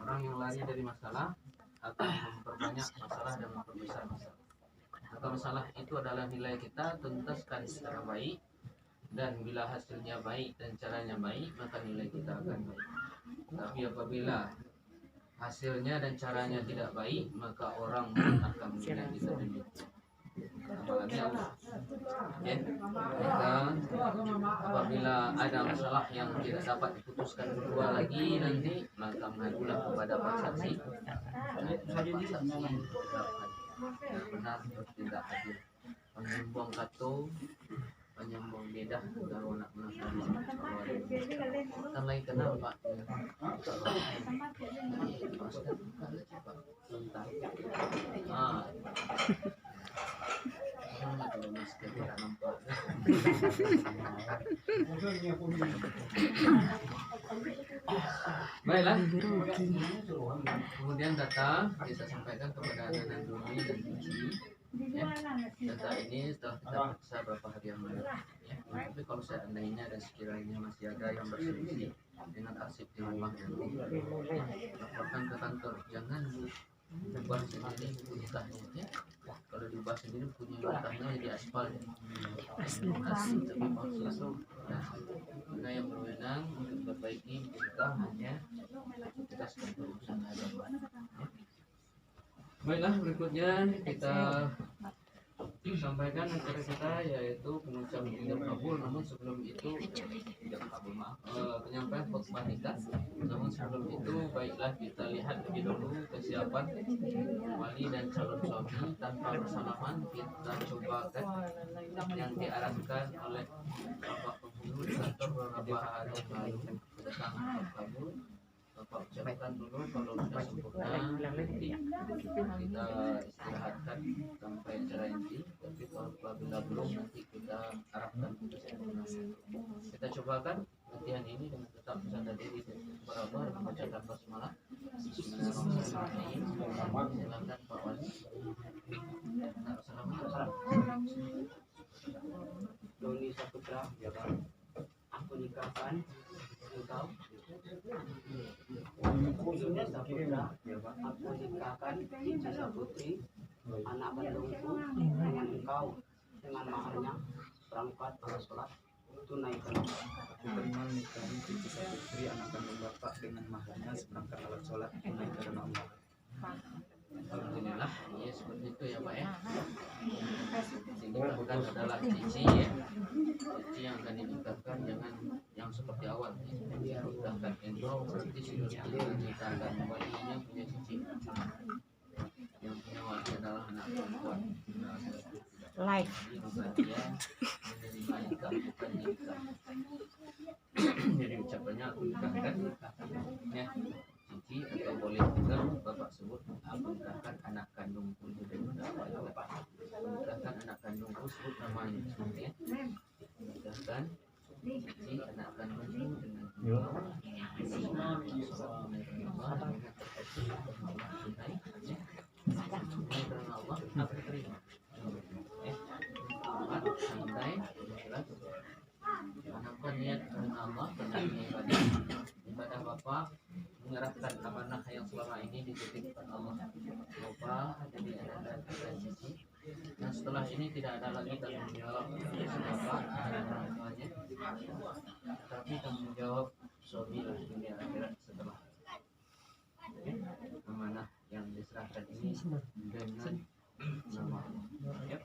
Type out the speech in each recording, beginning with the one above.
Orang yang lari dari masalah akan memperbanyak masalah dan memperbesar masalah. Maka masalah itu adalah nilai kita, tuntaskan secara baik, dan bila hasilnya baik dan caranya baik, maka nilai kita akan baik. Tapi apabila hasilnya dan caranya tidak baik, maka orang pun akan menilai kita demikian. Apalagi Allah. Ya, maka apabila ada masalah yang tidak dapat diputuskan berdua lagi nanti, maka mengadulah kepada pak saksi. Pak saksi benar tidak hadir. Penyambung kato, penyambung bedah, kalau nak menasihati. Kan lain kenal pak. Baiklah. Kemudian data kita sampaikan kepada anak-anak Doni dan Cici. Ya. Data ini setelah kita periksa berapa hari yang lalu. Ya. Tapi kalau seandainya dan sekiranya masih ada yang berselisih dengan arsip di rumah nanti, laporkan ke kantor. Jangan diubah sendiri utahnya. Ya. Kalau diubah sendiri punya utahnya jadi aspal. Tapi maksud karena yang berwenang untuk memperbaiki kita hanya tugaskan urusan agama. Baiklah, berikutnya kita sampaikan acara kita yaitu pengucapan ijab kabul. Namun sebelum itu penyampaian khutbah nikah. Namun sebelum itu baiklah kita lihat lebih dulu kesiapan wali dan calon suami. Tanpa bersalaman kita cobakan yang diarahkan oleh Bapak Penghulu di kantor beberapa hari yang lalu tentang ijab kabul. Bapak ucapkan dulu kalau sudah sempurna nanti kita istirahatkan sampai acara inti. Tapi kalau apabila belum nanti kita arahkan ke sempurna. Kita cobakan latihan ini dengan tetap sadar diri kepada Allah dan membacakan basmalah. Bismillahirrahmanirrahim. Silakan Pak Wali. Assalamualaikum. Doni Saputra, ya Pak. Aku nikahkan engkau. Doni Saputra, ya Pak. Aku nikahkan Cici Saputri, anak kandungku, dengan engkau, dengan maharnya berangkat ke sholat tunaikan. Dengan nikahi Cici Saputri, anak kandung Bapak, dengan maharnya seperangkat alat sholat tunai karena Allah. Alhamdulillah, ya seperti itu ya Pak ya. Ini bukan adalah cici ya. Cici yang akan dinikahkan jangan yang seperti awal. Nikahkan engkau berarti sudah dinikahkan walinya punya cici. Yang punya wali adalah anak perempuan. Live. Dia menerima nikah bukan nikah. Jadi ucapannya aku nikahkan ya. Cici atau boleh juga Bapak sebut aku nikahkan anak kandungku juga nikahkan anak kandungku sebut namanya seperti ya. Nikahkan Cici anak kandungku dengan Allah aku terima santai menanamkan niat karena Allah karena ibadah Bapak mengerahkan amanah yang selama ini dititipkan Allah. Bapak jadi ada dan Cici. Dan setelah ini tidak ada lagi tanggung jawab Bapak dan orang tuanya, tapi tanggung jawab suami lah dunia akhirat setelah. Amanah yang diserahkan ini dengan nama Allah. Ya.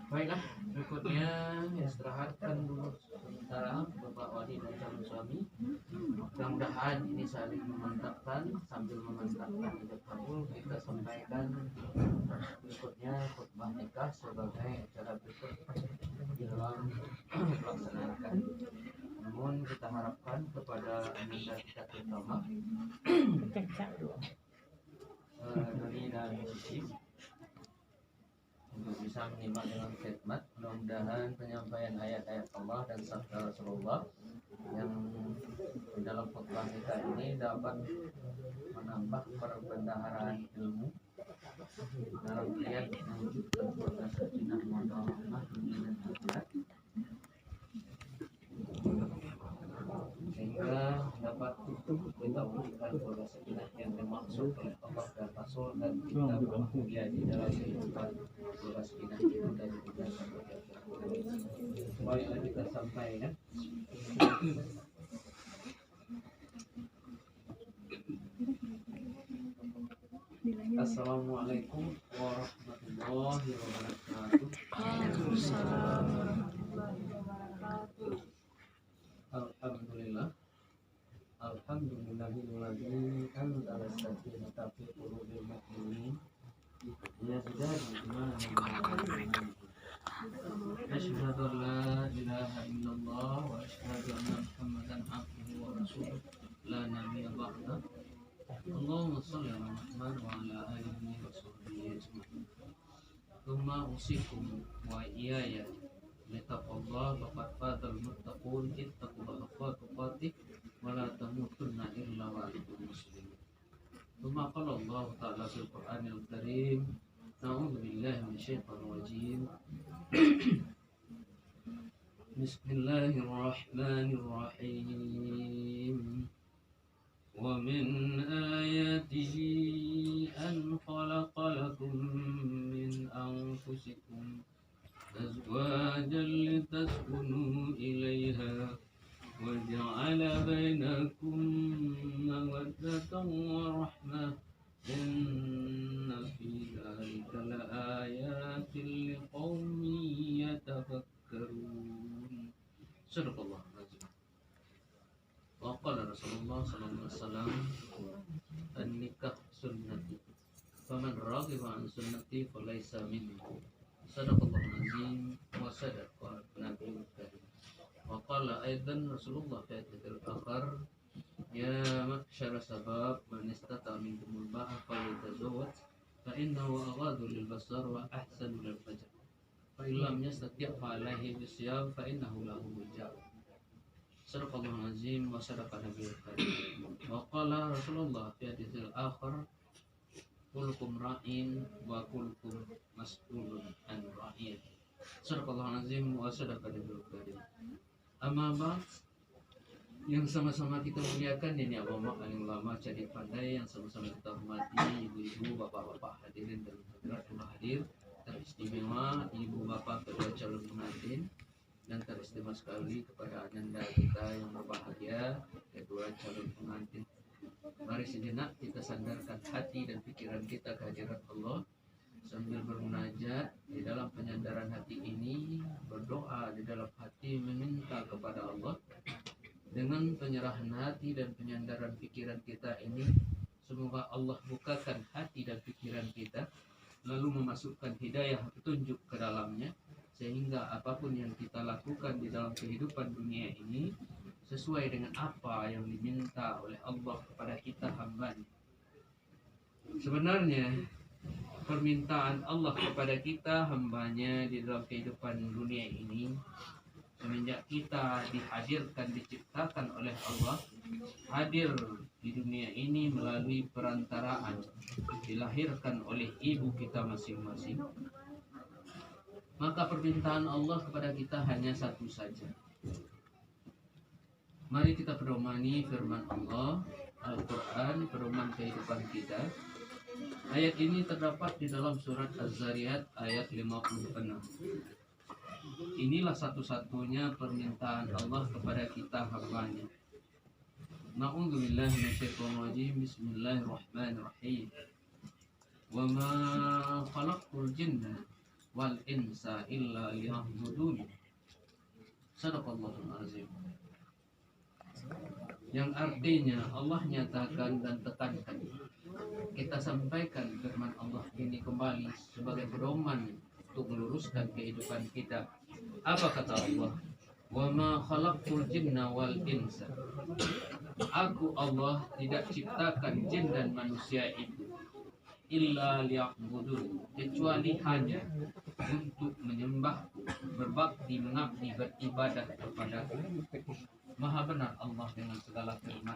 Baiklah, berikutnya istirahatkan dulu sementara Bapak wali dan calon suami. Mudah-mudahan ini saling memantapkan sambil memantapkan ijab kabul. Kita sampaikan berikutnya khutbah nikah sebagai acara berikut dalam melaksanakan. Namun kita harapkan kepada ananda kita terutama Doni dan Cici untuk bisa menyimak dengan khidmat. Mudah-mudahan penyampaian ayat-ayat Allah dan sabda Rasulullah yang di dalam khutbah kita ini dapat menambah perbendaharaan ilmu dalam niat mewujudkan keluarga sakinah mawaddah rahmah dunia dan akhirat, sehingga dapat kita wujudkan keluarga sakinah yang dimaksud oleh Allah dan Rasul, dan kita bahagia di dalam kehidupan keluarga sakinah itu dari dunia sampai akhirat. Baiklah, kita sampai ya. Assalamualaikum warahmatullahi wabarakatuh. Alhamdulillah. Alhamdulillahilladzi anzala as-sakinata fi qulubil mu'minin liyazdadu imanan. Asyhadu an la ilaha illallah wa asyhadu anna Muhammadan abduhu wa rasuluh la nabiyya ba'da. Allahumma shalli ala Muhammad wa ala alihi wa sahbihi ajma'in. Tsumma usikum wa iyaya bittaqwallah faqad fazal muttaqun ittaqullaha haqqa tuqatih wa la tamutunna illa wa antum muslimun. Tsumma qala Allah ta'ala fil Qur'anil Karim, a'udzu billahi minasyaitonir rajim. Bismillahirrahmanirrahim. ومن آياته أن خلق لكم من أنفسكم أزواجا لتسكنوا إليها وجعل بينكم مودة ورحمة إن في ذلك لآيات لقوم يتفكرون. صدق الله العظيم. Waqala Rasulullah sallallahu alaihi wasallam, an-nikah sunnati, faman raghiba an sunnati falaysa minni. Sadaqallahu azim wa sadaqa nabiyul karim. Waqala aidan Rasulullah fi hadithil akhar, ya ma'syara sabab man istata'a minkumul ba'a falyatazawwaj fa innahu aghaddu lil basar wa ahsanu lil fajr. Fa illam yastati' fa alayhi bisyam fa innahu lahu wijab. Sadaqallahu azim wa sadaqa nabiyul karim. Wa qala Rasulullah fi haditsil akhar, kullukum ra'in wa kullukum mas'ulun an ra'iyati. Sadaqallahu azim wa sadaqa nabiyul karim. Amma ba'd, yang sama-sama kita muliakan ini ulama alim ulama jadi pandai, yang sama-sama kita hormati ibu-ibu, bapak-bapak hadirin dan hadirat yang hadir, teristimewa ibu bapak kedua calon pengantin, dan teristimewa sekali kepada ananda kita yang berbahagia kedua calon pengantin. Mari sejenak kita sandarkan hati dan pikiran kita ke hadirat Allah sambil bermunajat di dalam penyandaran hati ini, berdoa di dalam hati meminta kepada Allah. Dengan penyerahan hati dan penyandaran pikiran kita ini, semoga Allah bukakan hati dan pikiran kita, lalu memasukkan hidayah petunjuk ke dalamnya, sehingga apapun yang kita lakukan di dalam kehidupan dunia ini sesuai dengan apa yang diminta oleh Allah kepada kita hamba-Nya. Sebenarnya permintaan Allah kepada kita hamba-Nya di dalam kehidupan dunia ini, semenjak kita dihadirkan, diciptakan oleh Allah, hadir di dunia ini melalui perantaraan dilahirkan oleh ibu kita masing-masing, maka permintaan Allah kepada kita hanya satu saja. Mari kita pedomani firman Allah, Al-Quran, pedoman kehidupan kita. Ayat ini terdapat di dalam surat Az-Zariyat ayat 56. Inilah satu-satunya permintaan Allah kepada kita hamba-Nya. Na'udzubillahi minasyaitonir rajim. Bismillahirrahmanirrahim. Wa ma khalaqtul jinna wal insa illa liya'budun. Sadaqallahul azim. Yang artinya Allah nyatakan dan tekankan, kita sampaikan firman Allah ini kembali sebagai pedoman untuk meluruskan kehidupan kita. Apa kata Allah? Wa ma khalaqtul jinna wal insa. Aku Allah tidak ciptakan jin dan manusia itu illa liya'budun, kecuali hanya untuk menyembahku, berbakti, mengabdi, beribadah kepadaku. Maha benar Allah dengan segala firman.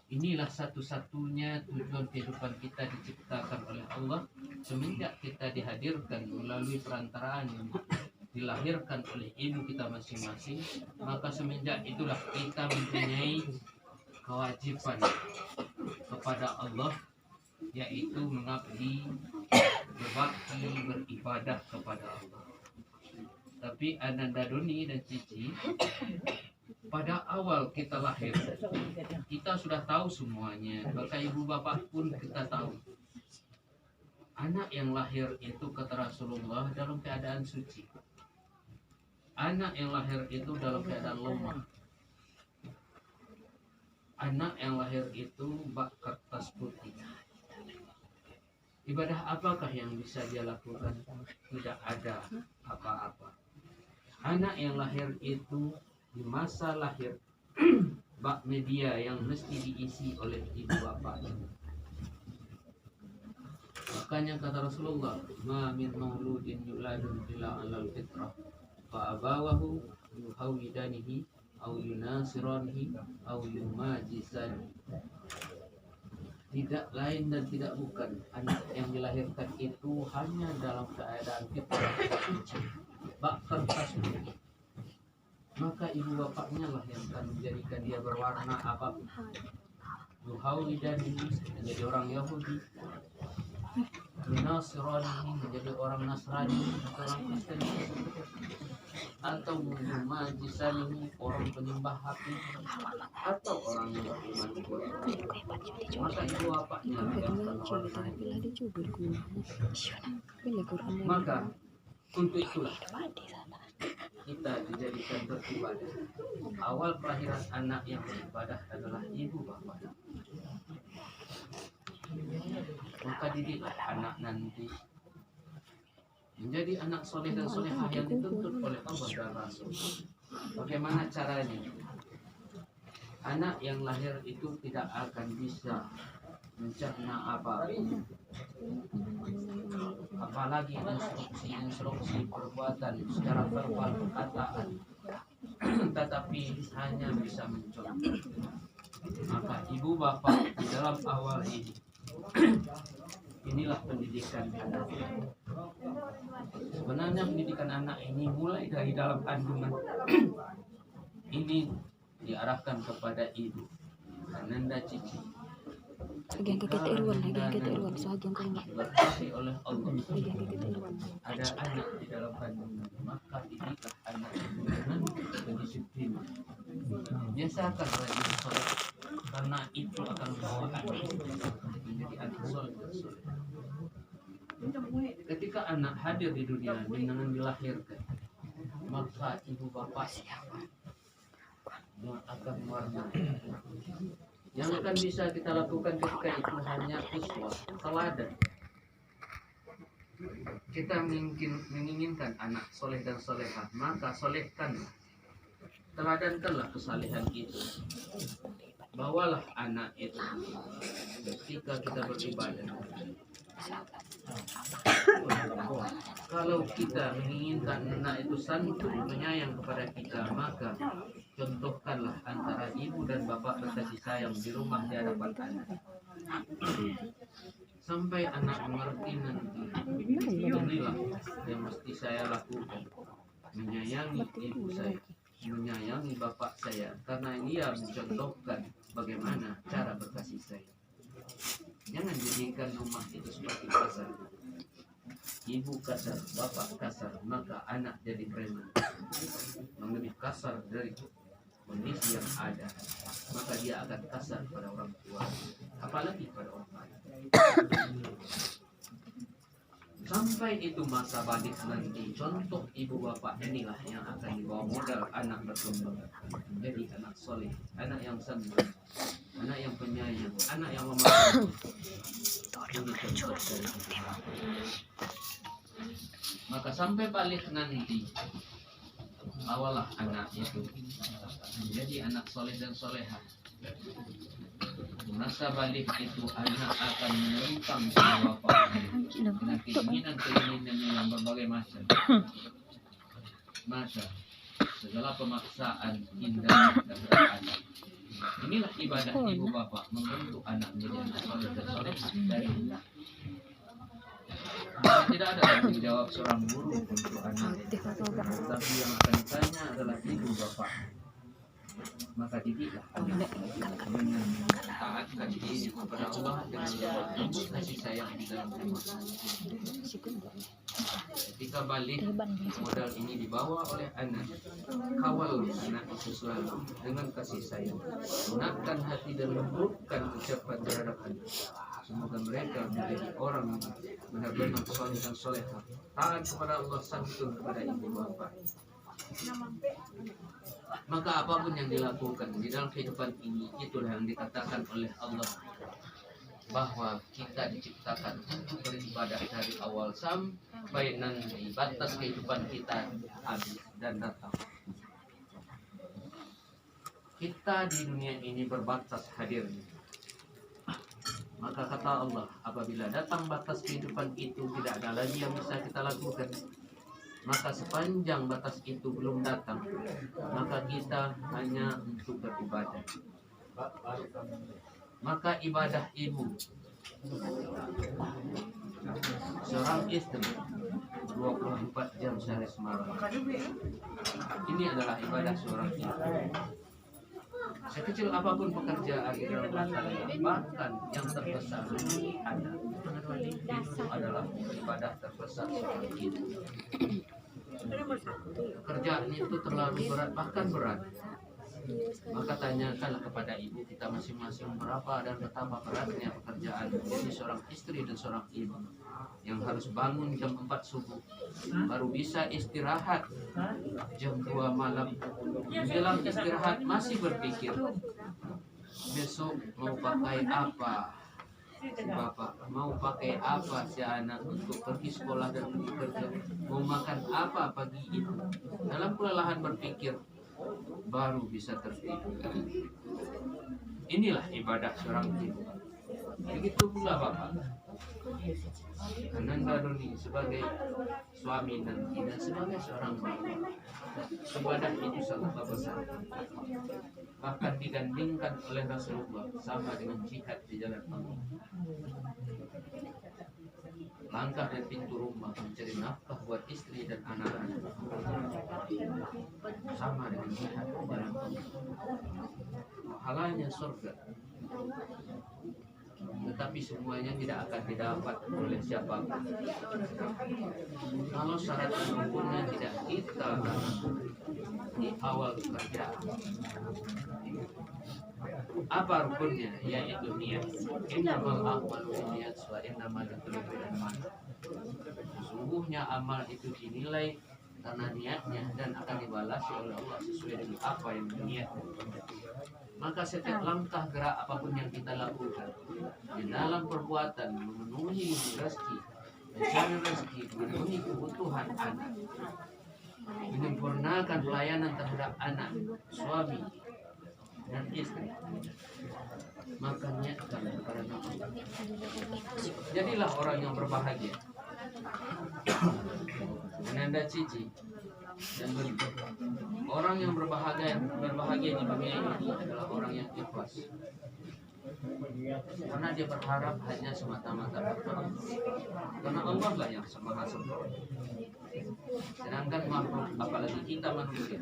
Inilah satu-satunya tujuan kehidupan kita diciptakan oleh Allah. Semenjak kita dihadirkan melalui perantaraan yang dilahirkan oleh ibu kita masing-masing, maka semenjak itulah kita mempunyai kewajiban kepada Allah, yaitu mengabdi, berbakti, beribadah kepada Allah. Tapi Ananda Doni dan Cici, pada awal kita lahir, kita sudah tahu semuanya. Bahkan ibu bapak pun kita tahu. Anak yang lahir itu kata Rasulullah dalam keadaan suci. Anak yang lahir itu dalam keadaan lemah. Anak yang lahir itu bak kertas putih. Ibadah apakah yang bisa dia lakukan? Tidak ada apa-apa. Anak yang lahir itu di masa lahir bak media yang mesti diisi oleh ibu bapak. Makanya kata Rasulullah, ma min mauludin yuladun illa alal fitrah fa abawahu yuhawidanihi au yunasiranihi au yumajisanihi. Tidak lain dan tidak bukan, anak yang dilahirkan itu hanya dalam keadaan fitrah suci, bak kertas putih. Maka ibu bapaknya lah yang akan menjadikan dia berwarna apapun. Yuhawidanihi menjadi orang Yahudi, Nasrani menjadi orang Nasrani, orang Kristen, atau Majisani orang penyembah api, atau orang yang beriman kepada Allah. Maka ibu bapaknya yang akan mewarnai. Maka untuk itulah kita dijadikan beribadah. Awal kelahiran anak yang beribadah adalah ibu bapak. Maka didiklah anak nanti menjadi anak soleh dan solehah yang dituntut oleh Allah dan Rasul. Bagaimana caranya? Anak yang lahir itu tidak akan bisa mencerna apapun, apalagi instruksi perbuatan secara verbal perkataan, tetapi hanya bisa mencontoh. Maka ibu bapak di dalam awal ini, inilah pendidikan anak. Sebenarnya pendidikan anak ini mulai dari dalam kandungan. Ini diarahkan kepada ibu Ananda Cici. Berkasih oleh Allah, ada anak di dalam kandungan, maka didiklah anak dengan kedisiplinan. Biasakan rajin sholat, karena itu akan membawa anak menjadi anak soleh dan soleh. Ketika anak hadir di dunia dengan dilahirkan, maka ibu bapak yang akan mewarnai. Yang akan bisa kita lakukan ketika itu hanya uswah, teladan. Kita menginginkan anak soleh dan solehah, maka solehkanlah, teladankanlah kesalehan itu. Bawalah anak itu ketika kita beribadah. Kalau kita menginginkan anak itu santun, menyayang kepada kita, maka contohkanlah antara ibu dan bapak berkasih sayang di rumah di hadapan anak. Sampai anak mengerti nanti, inilah yang mesti saya lakukan. Menyayangi ibu saya, menyayangi bapak saya, karena dia mencontohkan bagaimana cara berkasih sayang. Jangan jadikan rumah itu seperti pasar. Ibu kasar, bapak kasar, maka anak jadi preman. Yang lebih kasar dari kondisi yang ada, maka dia akan kasar pada orang tua, apalagi pada orang lain. Sampai itu masa balik nanti, contoh ibu bapak inilah yang akan dibawa modal anak berkembang menjadi anak soleh, anak yang santun, anak yang penyayang, anak yang memahami. Ini contoh dari ibu bapak. Maka sampai balik nanti, bawalah anak itu menjadi anak soleh dan solehah. Masa balik itu anak akan menentang sang bapak dengan keinginan yang berbagai macam. Maka segala pemaksaan indah dan beranak. Inilah ibadah ibu bapak, membentuk anak menjadi anak soleh dan solehah dari Allah. Tidak ada tanggung jawab seorang guru untuk anak, tapi yang akan ditanya adalah ibu bapak. maka didiklah anak dengan taatkan diri kepada Allah dengan kasih sayang di dalam rumah. Ketika balik, modal ini dibawa oleh anak. Kawal anak itu selalu dengan kasih sayang. Lunakkan hati dan lembutkan ucapan terhadap anak. Semoga mereka menjadi orang benar-benar soleh dan solehah, taat kepada Allah, santun kepada ibu bapa. Maka apapun yang dilakukan di dalam kehidupan ini, itulah yang dikatakan oleh Allah bahwa kita diciptakan untuk beribadah dari awal sampai nanti batas kehidupan kita habis dan datang. Kita di dunia ini berbatas hadirnya. Maka kata Allah, apabila datang batas kehidupan itu tidak ada lagi yang bisa kita lakukan, maka sepanjang batas itu belum datang, maka kita hanya untuk beribadah. Maka ibadah ibu, seorang istri 24 jam sehari semalam, ini adalah ibadah seorang ibu. Sekecil apapun pekerjaan di dalam rumah tangga, bahkan yang terbesar anak, itu adalah ibadah terbesar seorang ibu. Pekerjaan itu terlalu berat, bahkan berat. Maka tanyakanlah kepada ibu kita masing-masing berapa dan betapa beratnya pekerjaan menjadi seorang istri dan seorang ibu yang harus bangun jam 4 subuh, baru bisa istirahat jam 2 malam. Menjelang istirahat masih berpikir besok mau pakai apa si bapak, mau pakai apa si anak untuk pergi sekolah dan pergi kerja, mau makan apa pagi itu. Dalam kelelahan berpikir baru bisa tertidur. Inilah ibadah seorang ibu. Begitu pula bapak Ananda Doni sebagai suami nanti dan sebagai seorang bapak, ibadah itu sangat besar. Bahkan digandingkan oleh Rasulullah sama dengan jihad di jalan Allah. Langkah dari pintu rumah mencari nafkah buat istri dan anak-anak sama dengan jihad di jalan Allah. Pahalanya surga, tetapi semuanya tidak akan didapat oleh siapapun kalau syarat rukunnya tidak kita di awal pekerjaan. Apa rukunnya? Yaitu niat. Innamal a'malu binniyat wa innamal likulli imri'in ma nawa. Sesungguhnya amal itu dinilai karena niatnya dan akan dibalas oleh Allah sesuai dengan apa yang diniatkan. Maka setiap langkah gerak apapun yang kita lakukan di dalam perbuatan memenuhi rezeki, mencari rezeki, memenuhi kebutuhan anak, menyempurnakan pelayanan terhadap anak, suami dan istri, maka niatkan karena Allah. Jadilah orang yang berbahagia. Ananda Cici dan begitu. Orang yang berbahagia di dunia ini adalah orang yang ikhlas, karena dia berharap hanya semata-mata kepada Allah, karena Allah lah yang maha sempurna. Sedangkan makhluk, apalagi kita manusia,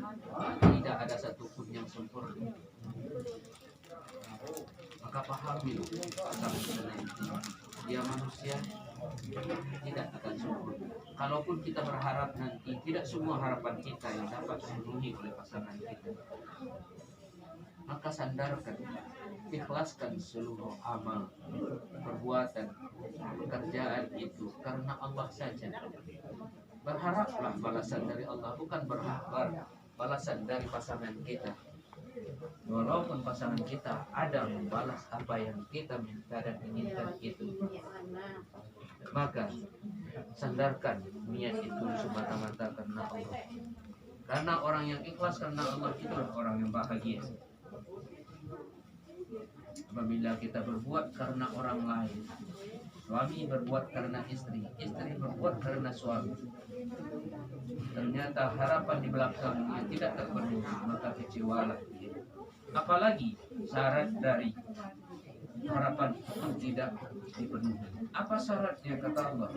tidak ada satupun yang sempurna. Maka pahami dia manusia tidak akan sempurna. Kalaupun kita berharap nanti, tidak semua harapan kita yang dapat dipenuhi oleh pasangan kita. Maka sandarkan, ikhlaskan seluruh amal, perbuatan, pekerjaan itu karena Allah saja. Berharaplah balasan dari Allah, bukan berharap balasan dari pasangan kita. Walaupun pasangan kita ada membalas apa yang kita minta dan inginkan itu, maka sandarkan niat itu semata-mata karena Allah. Karena orang yang ikhlas karena Allah itulah orang yang bahagia. Apabila kita berbuat karena orang lain, suami berbuat karena istri, istri berbuat karena suami, ternyata harapan di belakangnya tidak terpenuhi, maka kecewalah dia. Apalagi syarat dari harapan itu tidak dipenuhi. Apa syaratnya? Kata Allah,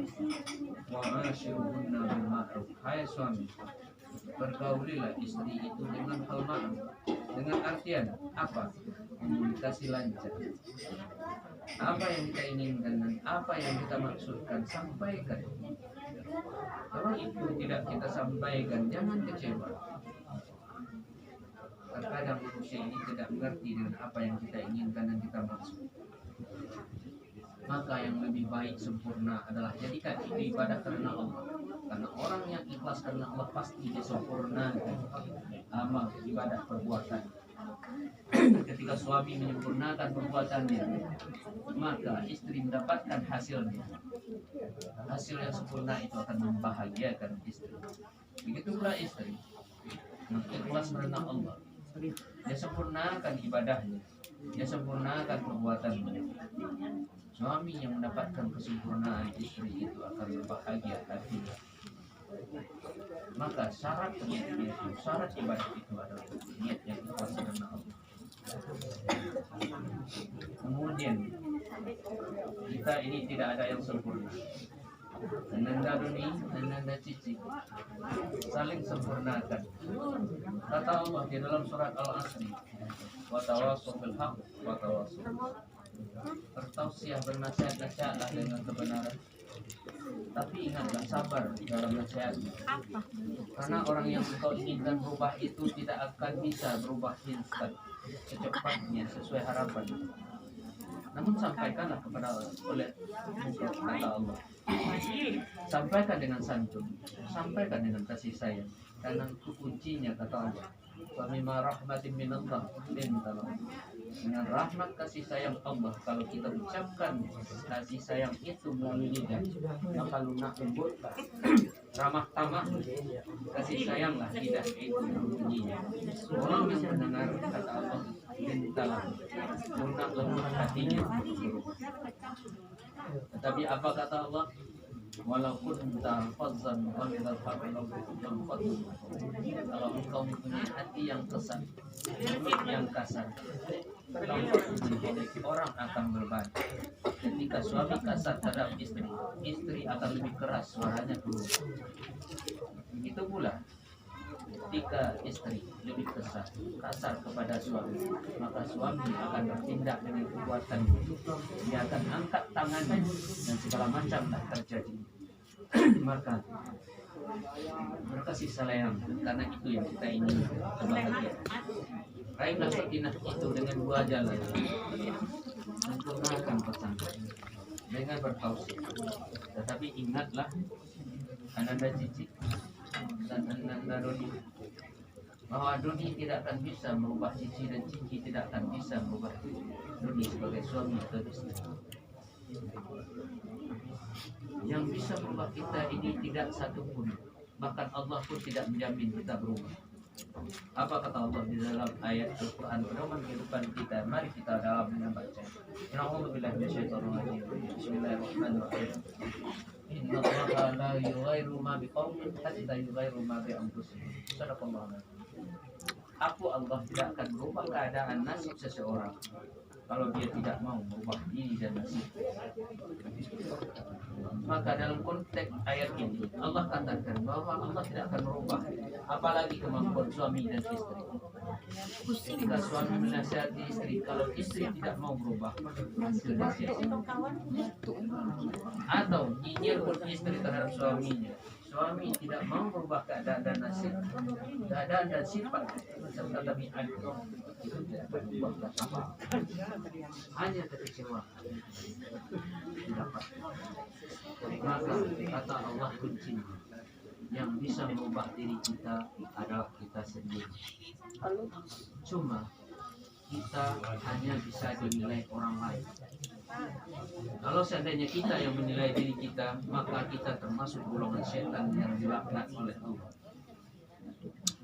wa ashiruhunna bil ma'ruf. Hai suami, Pergaulilah istri itu dengan hal ma'ruf, dengan artian apa? Komunikasi lancar. Apa yang kita inginkan dan apa yang kita maksudkan, sampaikan. Kalau itu tidak kita sampaikan, jangan kecewa. Terkadang manusia ini tidak mengerti dengan apa yang kita inginkan dan kita maksud. Maka yang lebih baik sempurna adalah jadikan itu ibadah karena Allah. Karena orang yang ikhlas karena Allah pasti dia sempurnakan amal ibadah perbuatan. Ketika suami menyempurnakan perbuatannya, maka istri mendapatkan hasilnya. Hasil yang sempurna itu akan membahagiakan istri. Begitu pula istri yang ikhlas karena Allah, dia sempurnakan ibadahnya, dia sempurnakan perbuatannya. Suami yang mendapatkan kesempurnaan istri itu akan berbahagia hatinya. Maka syarat niatnya itu, syarat ibadah itu adalah niat yang ikhlas karena Allah. Kemudian kita ini tidak ada yang sempurna. Nanda duni, nanda cici, saling sempurnakan. Kata Allah di dalam surat Al-Asri, wa tawassaw bil haqq wa tawassaw. Bertausiah bernasihat-nasihatlah dengan kebenaran. Tapi ingatlah sabar dalam nasihatnya. Karena orang yang engkau inginkan berubah itu tidak akan bisa berubah instan, secepatnya sesuai harapan. Namun sampaikanlah kepada oleh kata Allah. Sampaikan dengan santun, sampaikan dengan kasih sayang. Karena itu kuncinya kata Allah. Wa mimma rahmatin minallah lintalah. Dengan rahmat kasih sayang Allah, kalau kita ucapkan kasih sayang itu melalui lidah, maka lunak lembut, ramah tamah, kasih sayanglah lidah itu bunyinya. Orang yang mendengar kata Allah lintalah, lunak lembut hatinya. Tetapi apa kata Allah? Walaupun kita fazan ghalidhal qalbi kalau engkau mempunyai hati yang kesat, yang kasar, orang akan berbalik. Ketika suami kasar terhadap istri, istri akan lebih keras suaranya dulu. Begitu pula ketika istri lebih kasar kepada suami, maka suami akan bertindak dengan kekuatan. Dia akan angkat tangannya dan segala macam tak terjadi. Maka berkasih sayang, karena itu yang kita ingin kebahagiaan. Raihlah sakinah itu dengan dua jalan. Sempurnakan pasangan dengan bertausiah. Tetapi ingatlah ananda cici dan ananda doni, bahwa doni tidak akan bisa merubah cici dan cici tidak akan bisa merubah doni sebagai suami atau istri. Yang bisa merubah kita ini tidak satu pun, bahkan Allah pun tidak menjamin kita berubah. Apa kata Allah di dalam ayat Al-Quran pedoman kehidupan kita? Mari kita dalam membaca. A'udzubillahi minasyaitonir rajim. Bismillahirrahmanirrahim. Inna Allaha la yughayyiru ma biqaumin hatta yughayyiru ma bi anfusihim. Sadaqallahu. Aku Allah tidak akan merubah keadaan nasib seseorang kalau dia tidak mau merubah diri dan nasib. Maka dalam konteks ayat ini Allah katakan bahwa Allah tidak akan merubah apalagi kemampuan suami dan istri. Ketika suami menasihati istri, kalau istri tidak mau berubah, hasilnya sia-sia. Atau nyinyir pun istri terhadap suaminya, suami tidak mau berubah keadaan dan nasib, keadaan dan sifat serta tabiat, itu tidak akan berubah apa, hanya kekecewaan dapat. Maka kata Allah kuncinya, yang bisa merubah diri kita adalah kita sendiri. Cuma kita hanya bisa dinilai orang lain. Kalau seandainya kita yang menilai diri kita, maka kita termasuk golongan setan yang dilaknat oleh Allah.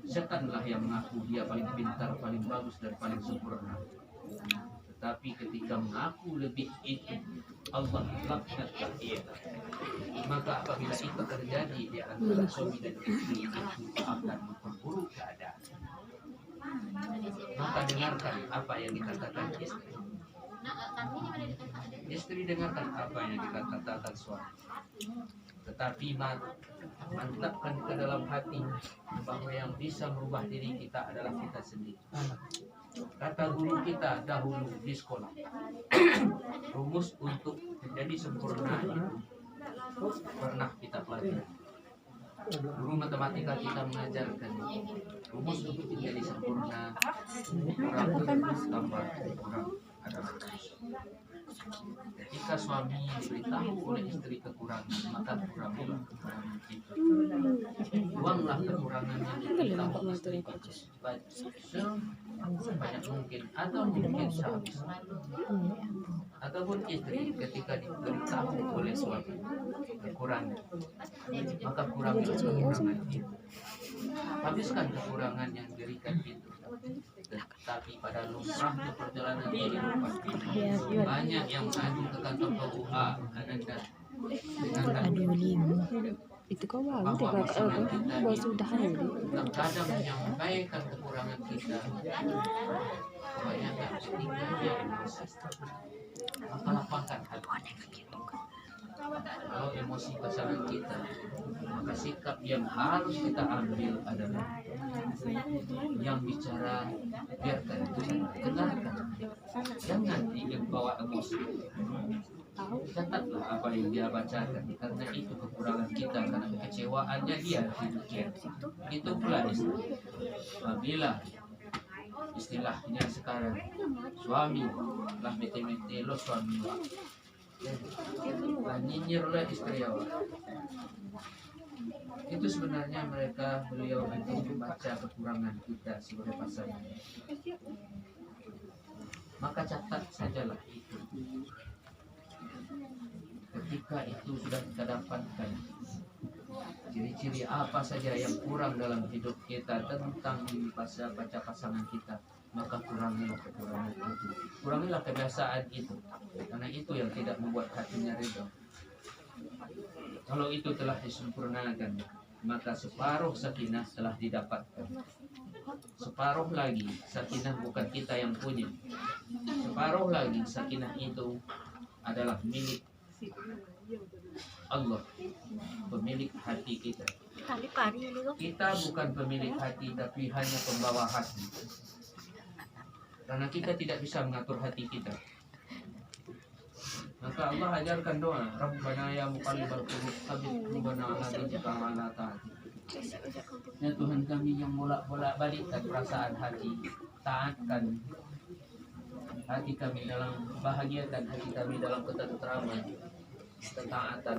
Setanlah yang mengaku dia paling pintar, paling bagus dan paling sempurna. Tetapi ketika mengaku lebih itu, Allah laknatlah dia. Maka apabila itu terjadi di antara suami dan istri, itu akan memperburuk keadaan. Maka dengarkan apa yang dikatakan istri. Istri dengarkan apa yang dikatakan suami. tetapi mantapkan ke dalam hati bahwa yang bisa merubah diri kita adalah kita sendiri. Kata guru kita dahulu di sekolah, rumus untuk menjadi sempurna itu pernah kita pelajari. Guru matematika kita mengajarkan rumus untuk menjadi sempurna, kurang tambah kurang adalah ketika suami diberitahu oleh istri kekurangan, maka kurangilah kekurangan itu. Buanglah kekurangan yang diberitahu istri sebanyak mungkin atau mungkin sehabis. Ataupun istri ketika diberitahu oleh suami kekurangan, maka kurangilah kekurangan itu. Habiskan kekurangan yang diberikan itu. Tetapi pada lumrahnya perjalanan kehidupan, banyak yang maju ke kantor KUA dengan itu kau baru baru sudah hari kadang menyampaikan kekurangan kita, kebanyakan ketika dia emosi, maka lapangkan hati. Kalau emosi pasangan kita, maka sikap yang harus kita ambil adalah yang bicara biarkan itu dengarkan, jangan dibawa emosi. Catatlah apa yang dia bacakan, karena itu kekurangan kita, karena kekecewaannya dia demikian. Itu pula istri. Apabila istilahnya sekarang suami lah mete-mete lo suami lah, nyinyir oleh istri awak, itu sebenarnya beliau itu membaca kekurangan kita sebagai pasangan. Maka catat sajalah itu. Ketika itu sudah kita dapatkan ciri-ciri apa saja yang kurang dalam hidup kita tentang baca pasangan kita, maka kurangilah kekurangan itu, kurangilah kebiasaan itu, karena itu yang tidak membuat hatinya ridho. Kalau itu telah disempurnakan, maka separuh sakinah telah didapatkan. Separuh lagi sakinah bukan kita yang punya, separuh lagi sakinah itu adalah milik Allah, pemilik hati kita. Kita bukan pemilik hati, tapi hanya pembawa hati. Karena kita tidak bisa mengatur hati kita. Maka Allah ajarkan doa, Rabbana ya muqallibal qulub, tsabbit qulubana ala dinika wa ala ta'atik. Ya Tuhan kami yang bolak-bolak balikkan perasaan hati, taatkan hati kami dalam bahagiakan hati kami dalam ketenteraman, ketaatan.